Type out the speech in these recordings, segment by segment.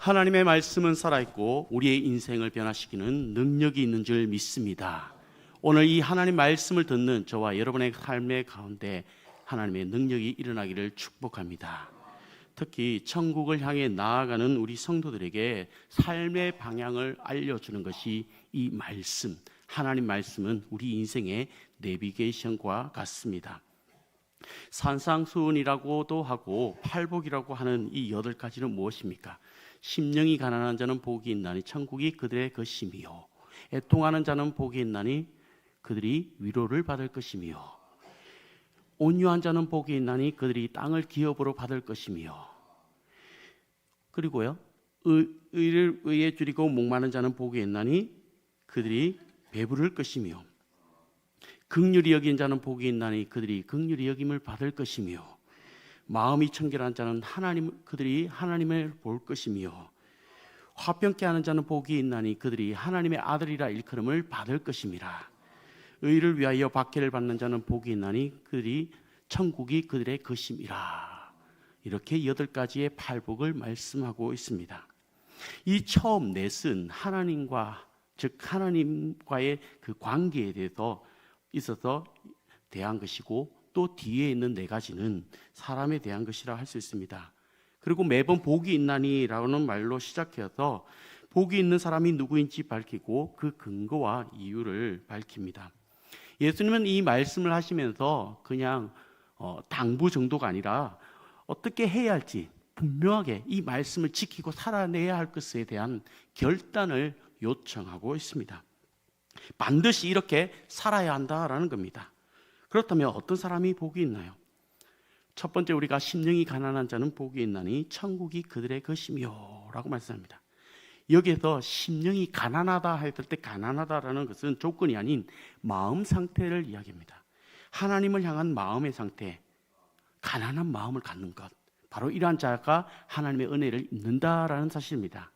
하나님의 말씀은 살아있고 우리의 인생을 변화시키는 능력이 있는 줄 믿습니다. 오늘 이 하나님 말씀을 듣는 저와 여러분의 삶의 가운데 하나님의 능력이 일어나기를 축복합니다. 특히 천국을 향해 나아가는 우리 성도들에게 삶의 방향을 알려주는 것이 이 말씀, 하나님 말씀은 우리 인생의 내비게이션과 같습니다. 산상수훈이라고도 하고 팔복이라고 하는 이 8가지는 무엇입니까? 심령이 가난한 자는 복이 있나니 천국이 그들의 것이며, 애통하는 자는 복이 있나니 그들이 위로를 받을 것이며, 온유한 자는 복이 있나니 그들이 땅을 기업으로 받을 것이며, 그리고요, 의를 의에 줄이고 목마른 자는 복이 있나니 그들이 배부를 것이며, 긍휼히 여긴 자는 복이 있나니 그들이 긍휼히 여김을 받을 것이며, 마음이 청결한 자는 그들이 하나님을 볼 것이며, 화평케 하는 자는 복이 있나니 그들이 하나님의 아들이라 일컬음을 받을 것임이라. 의를 위하여 박해를 받는 자는 복이 있나니 그들이 천국이 그들의 것임이라. 이렇게 8가지의 팔복을 말씀하고 있습니다. 이 처음 넷은 하나님과, 즉 하나님과의 그 관계에 대해서 있어서 대한 것이고, 또 뒤에 있는 4가지는 사람에 대한 것이라 할 수 있습니다. 그리고 매번 복이 있나니라는 말로 시작해서 복이 있는 사람이 누구인지 밝히고 그 근거와 이유를 밝힙니다. 예수님은 이 말씀을 하시면서 그냥 당부 정도가 아니라 어떻게 해야 할지 분명하게 이 말씀을 지키고 살아내야 할 것에 대한 결단을 요청하고 있습니다. 반드시 이렇게 살아야 한다라는 겁니다. 그렇다면 어떤 사람이 복이 있나요? 첫 번째, 우리가 심령이 가난한 자는 복이 있나니 천국이 그들의 것이며 라고 말씀합니다. 여기에서 심령이 가난하다 했을 때 가난하다라는 것은 조건이 아닌 마음 상태를 이야기합니다. 하나님을 향한 마음의 상태, 가난한 마음을 갖는 것, 바로 이러한 자가 하나님의 은혜를 입는다라는 사실입니다.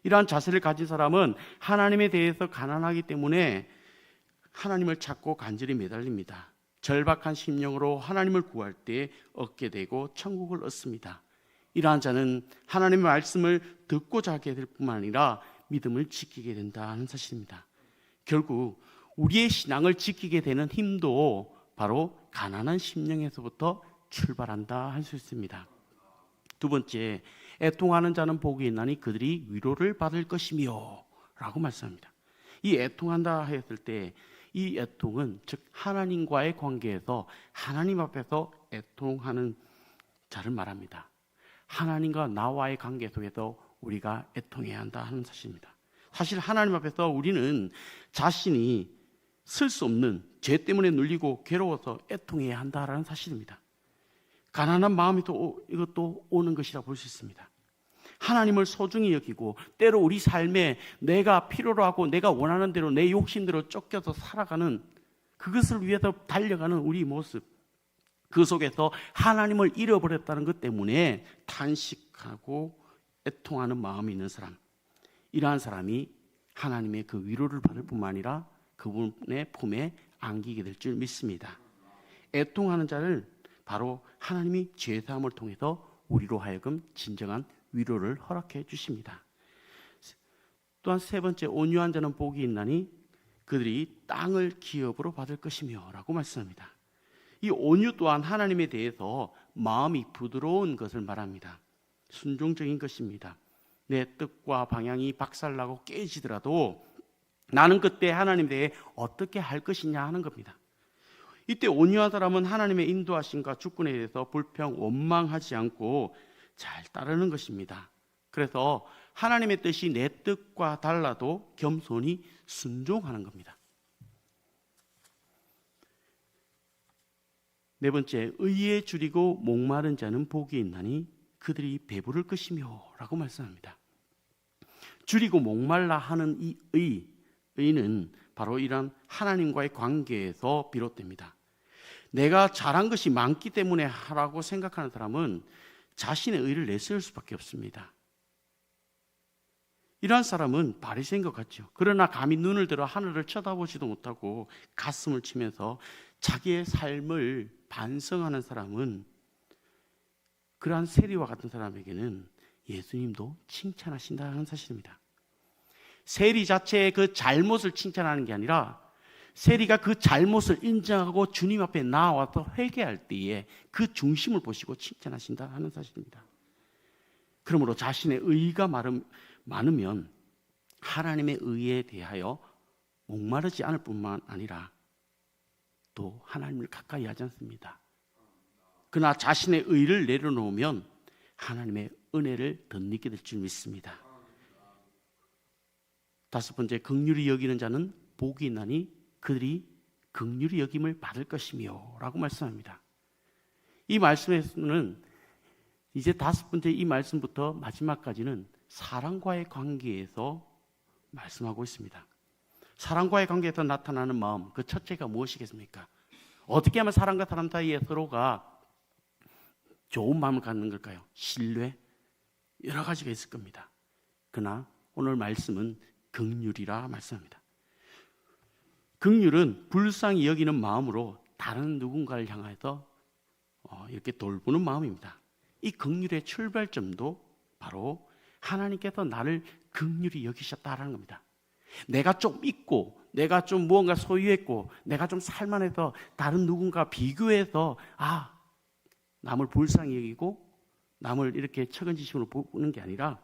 이러한 자세를 가진 사람은 하나님에 대해서 가난하기 때문에 하나님을 찾고 간절히 매달립니다. 절박한 심령으로 하나님을 구할 때 얻게 되고 천국을 얻습니다. 이러한 자는 하나님의 말씀을 듣고자 하게 될 뿐만 아니라 믿음을 지키게 된다는 사실입니다. 결국 우리의 신앙을 지키게 되는 힘도 바로 가난한 심령에서부터 출발한다 할 수 있습니다. 두 번째, 애통하는 자는 복이 있나니 그들이 위로를 받을 것이며 라고 말씀합니다. 이 애통한다 했을 때 이 애통은 즉 하나님과의 관계에서 하나님 앞에서 애통하는 자를 말합니다. 하나님과 나와의 관계 속에서 우리가 애통해야 한다 하는 사실입니다. 사실 하나님 앞에서 우리는 자신이 쓸 수 없는 죄 때문에 눌리고 괴로워서 애통해야 한다라는 사실입니다. 가난한 마음이 또 이것도 오는 것이라 볼 수 있습니다. 하나님을 소중히 여기고 때로 우리 삶에 내가 필요로 하고 내가 원하는 대로 내 욕심대로 쫓겨서 살아가는, 그것을 위해서 달려가는 우리 모습, 그 속에서 하나님을 잃어버렸다는 것 때문에 탄식하고 애통하는 마음이 있는 사람, 이러한 사람이 하나님의 그 위로를 받을 뿐만 아니라 그분의 품에 안기게 될 줄 믿습니다. 애통하는 자를 바로 하나님이 죄사함을 통해서 우리로 하여금 진정한 위로를 허락해 주십니다. 또한 세 번째, 온유한 자는 복이 있나니 그들이 땅을 기업으로 받을 것이며 라고 말씀합니다. 이 온유 또한 하나님에 대해서 마음이 부드러운 것을 말합니다. 순종적인 것입니다. 내 뜻과 방향이 박살나고 깨지더라도 나는 그때 하나님에 대해 어떻게 할 것이냐 하는 겁니다. 이때 온유한 사람은 하나님의 인도하심과 주권에 대해서 불평, 원망하지 않고 잘 따르는 것입니다. 그래서 하나님의 뜻이 내 뜻과 달라도 겸손히 순종하는 겁니다. 네 번째, 의에 줄이고 목마른 자는 복이 있나니 그들이 배부를 것이며 라고 말씀합니다. 줄이고 목말라 하는 이 의는 바로 이런 하나님과의 관계에서 비롯됩니다. 내가 잘한 것이 많기 때문에 하라고 생각하는 사람은 자신의 의를 내세울 수밖에 없습니다. 이러한 사람은 바리새인 것 같죠. 그러나 감히 눈을 들어 하늘을 쳐다보지도 못하고 가슴을 치면서 자기의 삶을 반성하는 사람은, 그러한 세리와 같은 사람에게는 예수님도 칭찬하신다는 사실입니다. 세리 자체의 그 잘못을 칭찬하는 게 아니라 세리가 그 잘못을 인정하고 주님 앞에 나와서 회개할 때에 그 중심을 보시고 칭찬하신다 하는 사실입니다. 그러므로 자신의 의의가 많으면 하나님의 의에 대하여 목마르지 않을 뿐만 아니라 또 하나님을 가까이 하지 않습니다. 그러나 자신의 의를 내려놓으면 하나님의 은혜를 덧입게 될 줄 믿습니다. 다섯 번째, 긍휼히 여기는 자는 복이 있나니 그들이 긍휼히 여김을 받을 것이며 라고 말씀합니다. 이 말씀에서는 이제 다섯 번째 이 말씀부터 마지막까지는 사랑과의 관계에서 말씀하고 있습니다. 사랑과의 관계에서 나타나는 마음, 그 첫째가 무엇이겠습니까? 어떻게 하면 사람과 사람 사이에 서로가 좋은 마음을 갖는 걸까요? 신뢰? 여러 가지가 있을 겁니다. 그러나 오늘 말씀은 긍휼이라 말씀합니다. 긍휼은 불쌍히 여기는 마음으로 다른 누군가를 향해서 이렇게 돌보는 마음입니다. 이 긍휼의 출발점도 바로 하나님께서 나를 긍휼히 여기셨다라는 겁니다. 내가 좀 있고 내가 좀 무언가 소유했고 내가 좀 살만해서 다른 누군가 비교해서 남을 불쌍히 여기고 남을 이렇게 측은지심으로 보는 게 아니라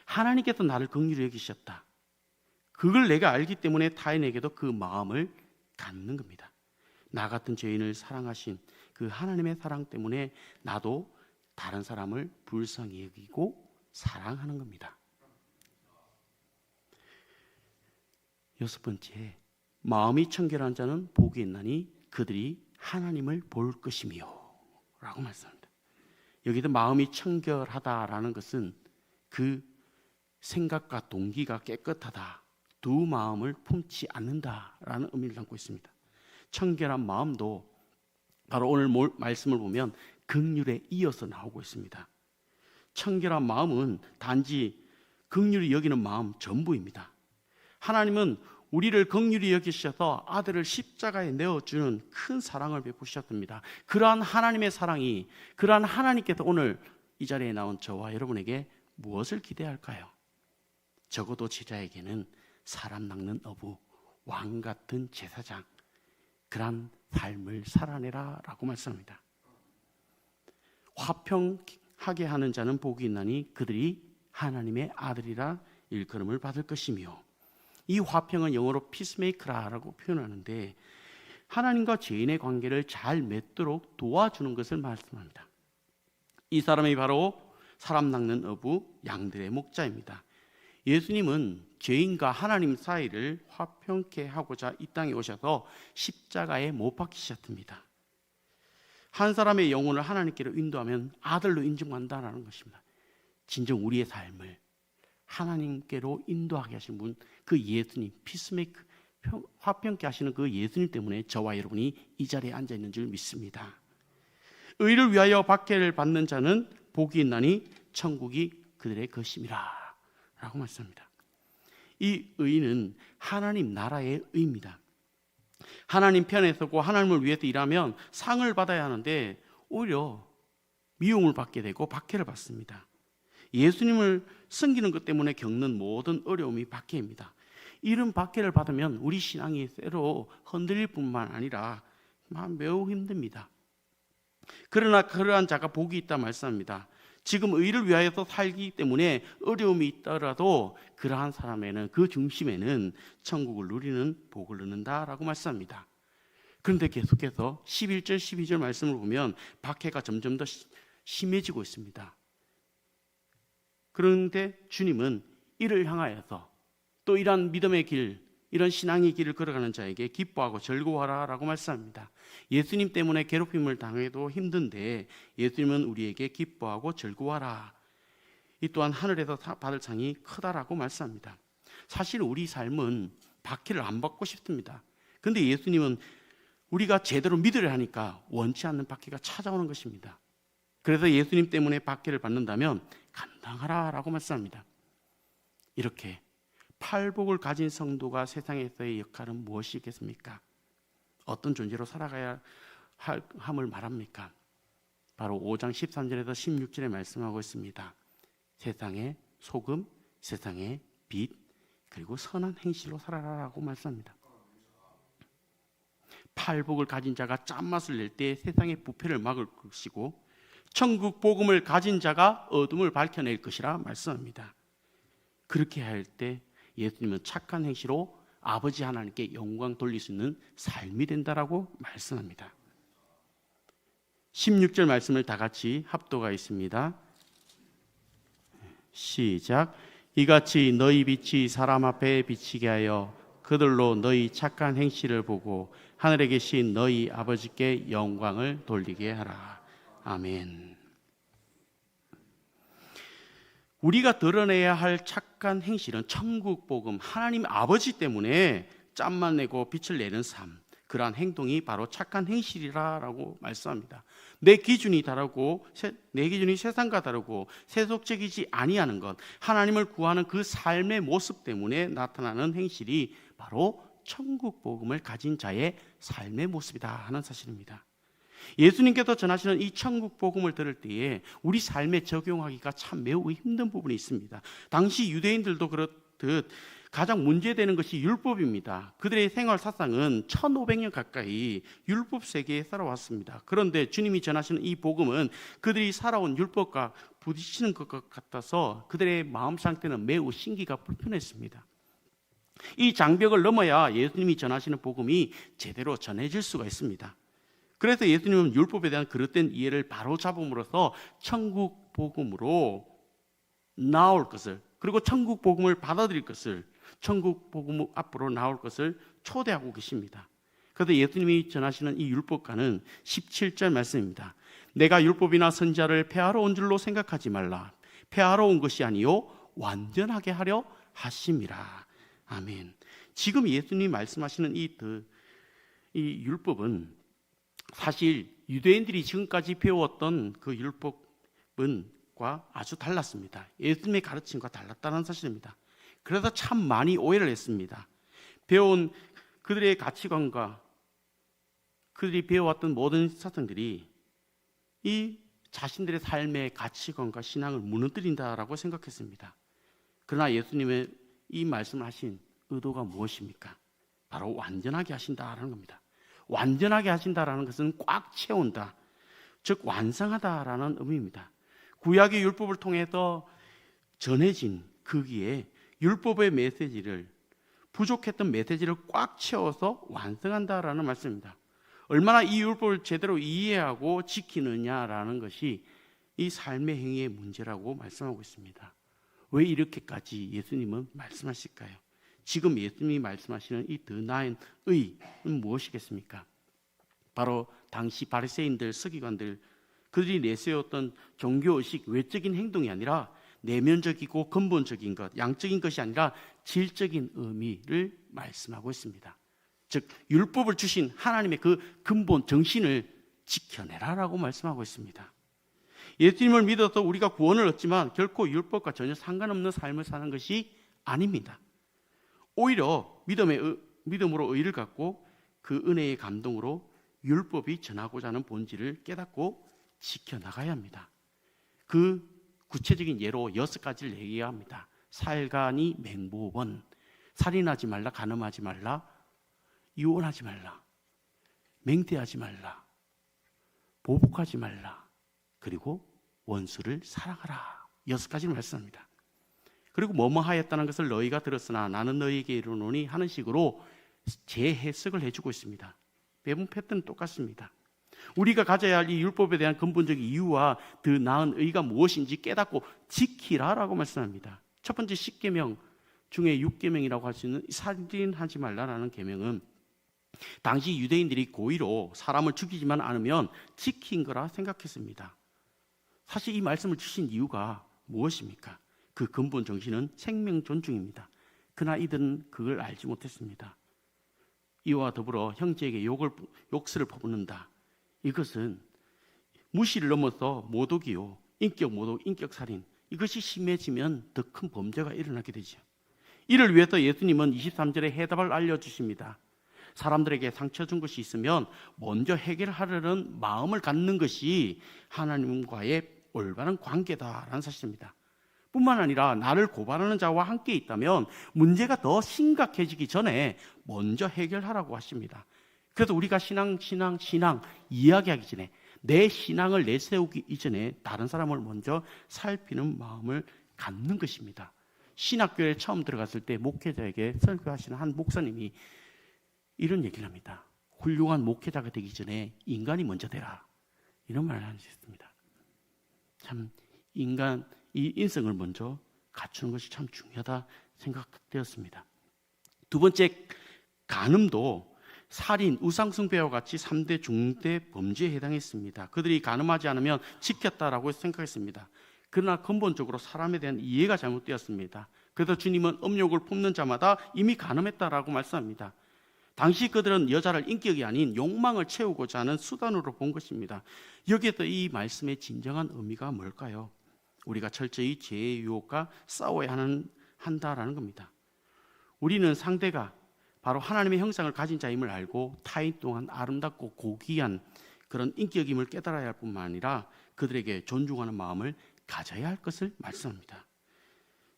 하나님께서 나를 긍휼히 여기셨다. 그걸 내가 알기 때문에 타인에게도 그 마음을 갖는 겁니다. 나 같은 죄인을 사랑하신 그 하나님의 사랑 때문에 나도 다른 사람을 불쌍히 여기고 사랑하는 겁니다. 여섯 번째, 마음이 청결한 자는 복이 있나니 그들이 하나님을 볼 것이며 라고 말씀합니다. 여기서 마음이 청결하다라는 것은 그 생각과 동기가 깨끗하다, 두 마음을 품지 않는다라는 의미를 담고 있습니다. 청결한 마음도 바로 오늘 말씀을 보면 긍휼에 이어서 나오고 있습니다. 청결한 마음은 단지 긍휼히 여기는 마음 전부입니다. 하나님은 우리를 긍휼히 여기셔서 아들을 십자가에 내어주는 큰 사랑을 베푸셨습니다. 그러한 하나님의 사랑이, 그러한 하나님께서 오늘 이 자리에 나온 저와 여러분에게 무엇을 기대할까요? 적어도 제자에게는 사람 낚는 어부, 왕 같은 제사장, 그러한 삶을 살아내라 라고 말씀합니다. 화평하게 하는 자는 복이 있나니 그들이 하나님의 아들이라 일컬음을 받을 것이며, 이 화평은 영어로 피스메이커라고 표현하는데 하나님과 죄인의 관계를 잘 맺도록 도와주는 것을 말씀합니다. 이 사람이 바로 사람 낚는 어부, 양들의 목자입니다. 예수님은 죄인과 하나님 사이를 화평케 하고자 이 땅에 오셔서 십자가에 못 박히셨습니다. 한 사람의 영혼을 하나님께로 인도하면 아들로 인정한다는 것입니다. 진정 우리의 삶을 하나님께로 인도하게 하신 분, 그 예수님, 피스메이커, 화평케 하시는 그 예수님 때문에 저와 여러분이 이 자리에 앉아 있는 줄 믿습니다. 의를 위하여 박해를 받는 자는 복이 있나니 천국이 그들의 것임이라 라고 말씀합니다. 이 의는 하나님 나라의 의입니다. 하나님 편에 서고 하나님을 위해서 일하면 상을 받아야 하는데 오히려 미움을 받게 되고 박해를 받습니다. 예수님을 섬기는 것 때문에 겪는 모든 어려움이 박해입니다. 이런 박해를 받으면 우리 신앙이 새로 흔들릴 뿐만 아니라 매우 힘듭니다. 그러나 그러한 자가 복이 있다 말씀합니다. 지금 의를 위하여서 살기 때문에 어려움이 있더라도 그러한 사람에는, 그 중심에는 천국을 누리는 복을 누린다라고 말씀합니다. 그런데 계속해서 11절 12절 말씀을 보면 박해가 점점 더 심해지고 있습니다. 그런데 주님은 이를 향하여서 또 이러한 믿음의 길, 이런 신앙의 길을 걸어가는 자에게 기뻐하고 즐거워하라 라고 말씀합니다. 예수님 때문에 괴롭힘을 당해도 힘든데 예수님은 우리에게 기뻐하고 즐거워하라, 이 또한 하늘에서 받을 상이 크다라고 말씀합니다. 사실 우리 삶은 박해를 안 받고 싶습니다. 그런데 예수님은 우리가 제대로 믿으려 하니까 원치 않는 박해가 찾아오는 것입니다. 그래서 예수님 때문에 박해를 받는다면 감당하라 라고 말씀합니다. 이렇게 팔복을 가진 성도가 세상에서의 역할은 무엇이겠습니까? 어떤 존재로 살아가야 함을 말합니까? 바로 5장 13절에서 16절에 말씀하고 있습니다. 세상의 소금, 세상의 빛, 그리고 선한 행실로 살아라라고 말씀합니다. 팔복을 가진 자가 짠맛을 낼 때 세상의 부패를 막을 것이고 천국 복음을 가진 자가 어둠을 밝혀낼 것이라 말씀합니다. 그렇게 할 때 예수님은 착한 행실로 아버지 하나님께 영광 돌릴 수 있는 삶이 된다라고 말씀합니다. 16절 말씀을 다 같이 합독하겠습니다. 시작. 이같이 너희 빛이 사람 앞에 비치게 하여 그들로 너희 착한 행실을 보고 하늘에 계신 너희 아버지께 영광을 돌리게 하라. 아멘. 우리가 드러내야 할 착한 행실은 천국 복음, 하나님 아버지 때문에 짬만 내고 빛을 내는 삶, 그러한 행동이 바로 착한 행실이라고 말씀합니다. 내 기준이 다르고 내 기준이 세상과 다르고 세속적이지 아니하는 것, 하나님을 구하는 그 삶의 모습 때문에 나타나는 행실이 바로 천국 복음을 가진 자의 삶의 모습이다 하는 사실입니다. 예수님께서 전하시는 이 천국 복음을 들을 때에 우리 삶에 적용하기가 참 매우 힘든 부분이 있습니다. 당시 유대인들도 그렇듯 가장 문제되는 것이 율법입니다. 그들의 생활 사상은 1500년 가까이 율법 세계에 살아왔습니다. 그런데 주님이 전하시는 이 복음은 그들이 살아온 율법과 부딪히는 것 같아서 그들의 마음 상태는 매우 신기가 불편했습니다. 이 장벽을 넘어야 예수님이 전하시는 복음이 제대로 전해질 수가 있습니다. 그래서 예수님은 율법에 대한 그릇된 이해를 바로 잡음으로써 천국 복음으로 나올 것을, 그리고 천국 복음을 받아들일 것을, 천국 복음 앞으로 나올 것을 초대하고 계십니다. 그래서 예수님이 전하시는 이 율법가는 17절 말씀입니다. 내가 율법이나 선지자를 폐하러 온 줄로 생각하지 말라. 폐하러 온 것이 아니요 완전하게 하려 하심이라. 아멘. 지금 예수님이 말씀하시는 이 율법은 사실 유대인들이 지금까지 배웠던 그 율법과 아주 달랐습니다. 예수님의 가르침과 달랐다는 사실입니다. 그래서 참 많이 오해를 했습니다. 배운 그들의 가치관과 그들이 배워왔던 모든 사상들이 이 자신들의 삶의 가치관과 신앙을 무너뜨린다라고 생각했습니다. 그러나 예수님의 이 말씀을 하신 의도가 무엇입니까? 바로 완전하게 하신다라는 겁니다. 완전하게 하신다라는 것은 꽉 채운다, 즉 완성하다라는 의미입니다. 구약의 율법을 통해서 전해진 거기에 율법의 메시지를, 부족했던 메시지를 꽉 채워서 완성한다라는 말씀입니다. 얼마나 이 율법을 제대로 이해하고 지키느냐라는 것이 이 삶의 행위의 문제라고 말씀하고 있습니다. 왜 이렇게까지 예수님은 말씀하실까요? 지금 예수님이 말씀하시는 이 더 나은 의는 무엇이겠습니까? 바로 당시 바리새인들, 서기관들, 그들이 내세웠던 종교의식, 외적인 행동이 아니라 내면적이고 근본적인 것, 양적인 것이 아니라 질적인 의미를 말씀하고 있습니다. 즉 율법을 주신 하나님의 그 근본 정신을 지켜내라라고 말씀하고 있습니다. 예수님을 믿어서 우리가 구원을 얻지만 결코 율법과 전혀 상관없는 삶을 사는 것이 아닙니다. 오히려 믿음으로 의를 갖고 그 은혜의 감동으로 율법이 전하고자 하는 본질을 깨닫고 지켜나가야 합니다. 그 구체적인 예로 6가지를 얘기해야 합니다. 살간이 맹보원, 살인하지 말라, 간음하지 말라, 이혼하지 말라, 맹태하지 말라, 보복하지 말라, 그리고 원수를 사랑하라. 6가지를 말씀합니다. 그리고 뭐뭐 하였다는 것을 너희가 들었으나 나는 너희에게 이르노니 하는 식으로 재해석을 해주고 있습니다. 배분 패턴은 똑같습니다. 우리가 가져야 할 이 율법에 대한 근본적인 이유와 더 나은 의가 무엇인지 깨닫고 지키라라고 말씀합니다. 첫 번째 10계명 중에 6계명이라고 할 수 있는 살인하지 말라라는 계명은 당시 유대인들이 고의로 사람을 죽이지만 않으면 지킨 거라 생각했습니다. 사실 이 말씀을 주신 이유가 무엇입니까? 그 근본 정신은 생명 존중입니다. 그러나 이들은 그걸 알지 못했습니다. 이와 더불어 형제에게 욕설을 퍼붓는다. 이것은 무시를 넘어서 모독이요, 인격 모독, 인격 살인, 이것이 심해지면 더 큰 범죄가 일어나게 되죠. 이를 위해서 예수님은 23절에 해답을 알려주십니다. 사람들에게 상처 준 것이 있으면 먼저 해결하려는 마음을 갖는 것이 하나님과의 올바른 관계다라는 사실입니다. 뿐만 아니라 나를 고발하는 자와 함께 있다면 문제가 더 심각해지기 전에 먼저 해결하라고 하십니다. 그래서 우리가 신앙 이야기하기 전에 내 신앙을 내세우기 이전에 다른 사람을 먼저 살피는 마음을 갖는 것입니다. 신학교에 처음 들어갔을 때 목회자에게 설교하시는 한 목사님이 이런 얘기를 합니다. 훌륭한 목회자가 되기 전에 인간이 먼저 되라. 이런 말을 하셨습니다. 참 인간 이 인성을 먼저 갖추는 것이 참 중요하다 생각되었습니다. 두 번째, 간음도 살인, 우상숭배와 같이 3대 중대 범죄에 해당했습니다. 그들이 간음하지 않으면 지켰다라고 생각했습니다. 그러나 근본적으로 사람에 대한 이해가 잘못되었습니다. 그래서 주님은 음욕을 품는 자마다 이미 간음했다라고 말씀합니다. 당시 그들은 여자를 인격이 아닌 욕망을 채우고자 하는 수단으로 본 것입니다. 여기에서 이 말씀의 진정한 의미가 뭘까요? 우리가 철저히 죄의 유혹과 싸워야 한다라는 겁니다. 우리는 상대가 바로 하나님의 형상을 가진 자임을 알고 타인 또한 아름답고 고귀한 그런 인격임을 깨달아야 할 뿐만 아니라 그들에게 존중하는 마음을 가져야 할 것을 말씀합니다.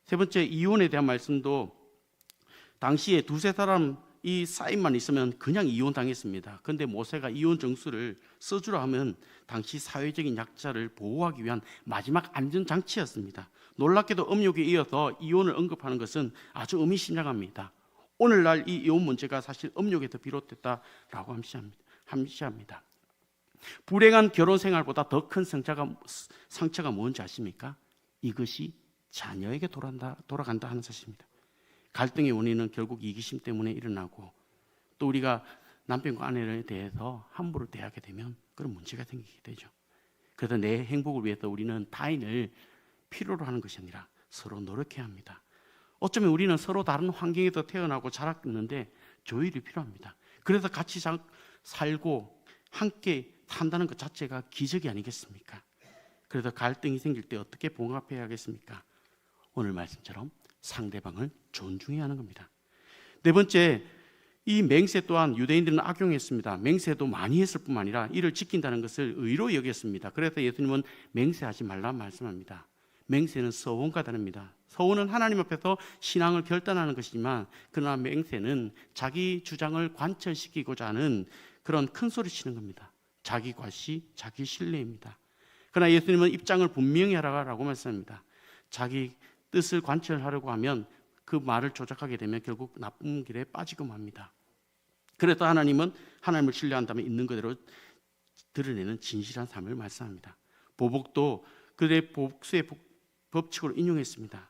세 번째, 이혼에 대한 말씀도 당시에 두세 사람 이 사인만 있으면 그냥 이혼당했습니다. 그런데 모세가 이혼 정수를 써주라 하면 당시 사회적인 약자를 보호하기 위한 마지막 안전장치였습니다. 놀랍게도 음욕에 이어서 이혼을 언급하는 것은 아주 의미심장합니다. 오늘날 이 이혼 문제가 사실 음욕에서 비롯됐다라고 함시합니다. 불행한 결혼 생활보다 더 큰 상처가 뭔지 아십니까? 이것이 자녀에게 돌아간다 하는 사실입니다. 갈등의 원인은 결국 이기심 때문에 일어나고 또 우리가 남편과 아내에 대해서 함부로 대하게 되면 그런 문제가 생기게 되죠. 그래서 내 행복을 위해서 우리는 타인을 필요로 하는 것이 아니라 서로 노력해야 합니다. 어쩌면 우리는 서로 다른 환경에서 태어나고 자랐는데 조율이 필요합니다. 그래서 같이 살고 함께 산다는 것 자체가 기적이 아니겠습니까? 그래서 갈등이 생길 때 어떻게 봉합해야 하겠습니까? 오늘 말씀처럼 상대방을 존중해야 하는 겁니다. 네 번째, 이 맹세 또한 유대인들은 악용했습니다. 맹세도 많이 했을 뿐만 아니라 이를 지킨다는 것을 의로 여겼습니다. 그래서 예수님은 맹세하지 말라 말씀합니다. 맹세는 서원과 다릅니다. 서원은 하나님 앞에서 신앙을 결단하는 것이지만 그러나 맹세는 자기 주장을 관철시키고자 하는 그런 큰 소리 치는 겁니다. 자기 과시, 자기 신뢰입니다. 그러나 예수님은 입장을 분명히 하라고 말씀합니다. 자기 뜻을 관철하려고 하면 그 말을 조작하게 되면 결국 나쁜 길에 빠지고 맙니다. 그래서 하나님은 하나님을 신뢰한다면 있는 그대로 드러내는 진실한 삶을 말씀합니다. 보복도 그들의 복수의 법칙으로 인용했습니다.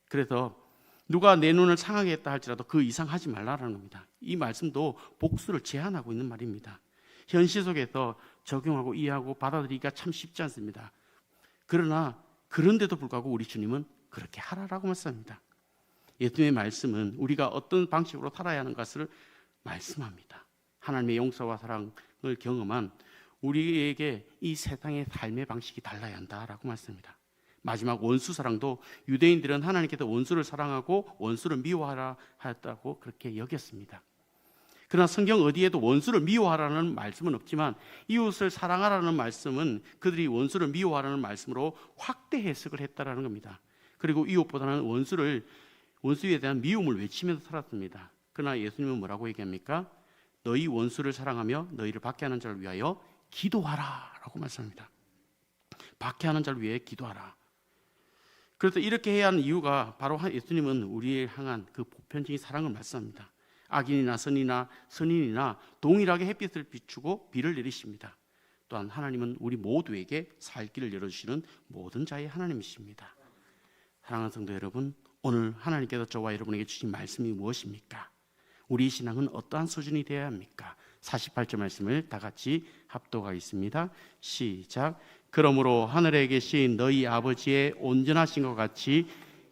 그래서 누가 내 눈을 상하게 했다 할지라도 그 이상 하지 말라라는 겁니다. 이 말씀도 복수를 제한하고 있는 말입니다. 현실 속에서 적용하고 이해하고 받아들이기가 참 쉽지 않습니다. 그러나 그런데도 불구하고 우리 주님은 그렇게 하라라고 말씀합니다. 예수님의 말씀은 우리가 어떤 방식으로 살아야 하는 것을 말씀합니다. 하나님의 용서와 사랑을 경험한 우리에게 이 세상의 삶의 방식이 달라야 한다라고 말씀합니다. 마지막 원수 사랑도 유대인들은 하나님께서 원수를 사랑하고 원수를 미워하라 하였다고 그렇게 여겼습니다. 그러나 성경 어디에도 원수를 미워하라는 말씀은 없지만 이웃을 사랑하라는 말씀은 그들이 원수를 미워하라는 말씀으로 확대 해석을 했다라는 겁니다. 그리고 이웃보다는 원수에 대한 미움을 외치면서 살았습니다. 그러나 예수님은 뭐라고 얘기합니까? 너희 원수를 사랑하며 너희를 박해하는 자를 위하여 기도하라 라고 말씀합니다. 박해하는 자를 위해 기도하라. 그래서 이렇게 해야 하는 이유가 바로 예수님은 우리를 향한 그 보편적인 사랑을 말씀합니다. 악인이나 선인이나 동일하게 햇빛을 비추고 비를 내리십니다. 또한 하나님은 우리 모두에게 살 길을 열어주시는 모든 자의 하나님이십니다. 사랑하는 성도 여러분, 오늘 하나님께서 저와 여러분에게 주신 말씀이 무엇입니까? 우리 신앙은 어떠한 수준이 되어야 합니까? 48절 말씀을 다 같이 합독하겠습니다. 시작. 그러므로 하늘에 계신 너희 아버지의 온전하신 것 같이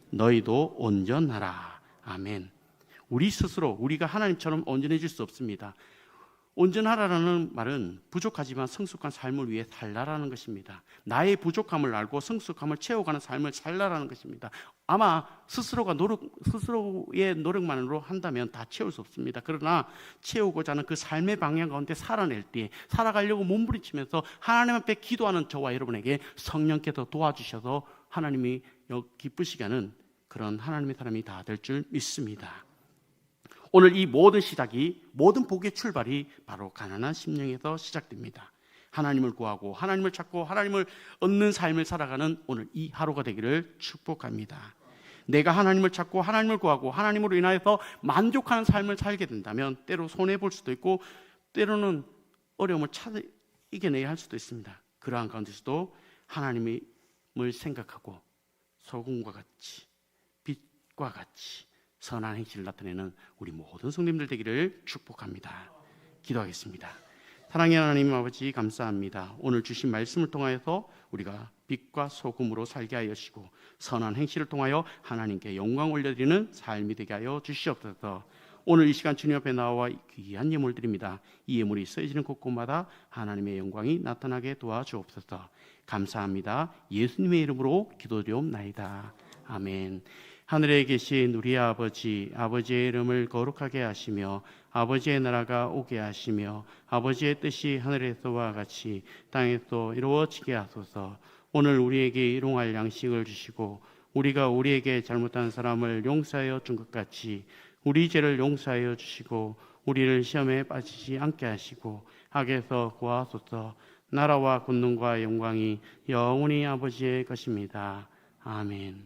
너희도 온전하라. 아멘. 우리 스스로 우리가 하나님처럼 온전해질 수 없습니다. 온전하라는 말은 부족하지만 성숙한 삶을 위해 살라라는 것입니다. 나의 부족함을 알고 성숙함을 채워가는 삶을 살라라는 것입니다. 아마 스스로의 노력만으로 한다면 다 채울 수 없습니다. 그러나 채우고자 하는 그 삶의 방향 가운데 살아낼 때 살아가려고 몸부림치면서 하나님 앞에 기도하는 저와 여러분에게 성령께서 도와주셔서 하나님이 기쁘시게 하는 그런 하나님의 사람이 다 될 줄 믿습니다. 오늘 이 모든 시작이, 모든 복의 출발이 바로 가난한 심령에서 시작됩니다. 하나님을 구하고 하나님을 찾고 하나님을 얻는 삶을 살아가는 오늘 이 하루가 되기를 축복합니다. 내가 하나님을 찾고 하나님을 구하고 하나님으로 인하여서 만족하는 삶을 살게 된다면 때로 손해볼 수도 있고 때로는 어려움을 이겨내야 할 수도 있습니다. 그러한 가운데서도 하나님을 생각하고 소금과 같이 빛과 같이 선한 행실을 나타내는 우리 모든 성도님들 되기를 축복합니다. 기도하겠습니다. 사랑의 하나님 아버지, 감사합니다. 오늘 주신 말씀을 통하여서 우리가 빛과 소금으로 살게 하여 주시고 선한 행실을 통하여 하나님께 영광 올려드리는 삶이 되게 하여 주시옵소서. 오늘 이 시간 주님 앞에 나와 귀한 예물 드립니다. 이 예물이 쓰여지는 곳곳마다 하나님의 영광이 나타나게 도와주옵소서. 감사합니다. 예수님의 이름으로 기도드리옵나이다. 아멘. 하늘에 계신 우리 아버지, 아버지의 이름을 거룩하게 하시며 아버지의 나라가 오게 하시며 아버지의 뜻이 하늘에서와 같이 땅에서 이루어지게 하소서. 오늘 우리에게 일용할 양식을 주시고 우리가 우리에게 잘못한 사람을 용서하여 준 것 같이 우리 죄를 용서하여 주시고 우리를 시험에 빠지지 않게 하시고 악에서 구하소서. 나라와 권능과 영광이 영원히 아버지의 것입니다. 아멘.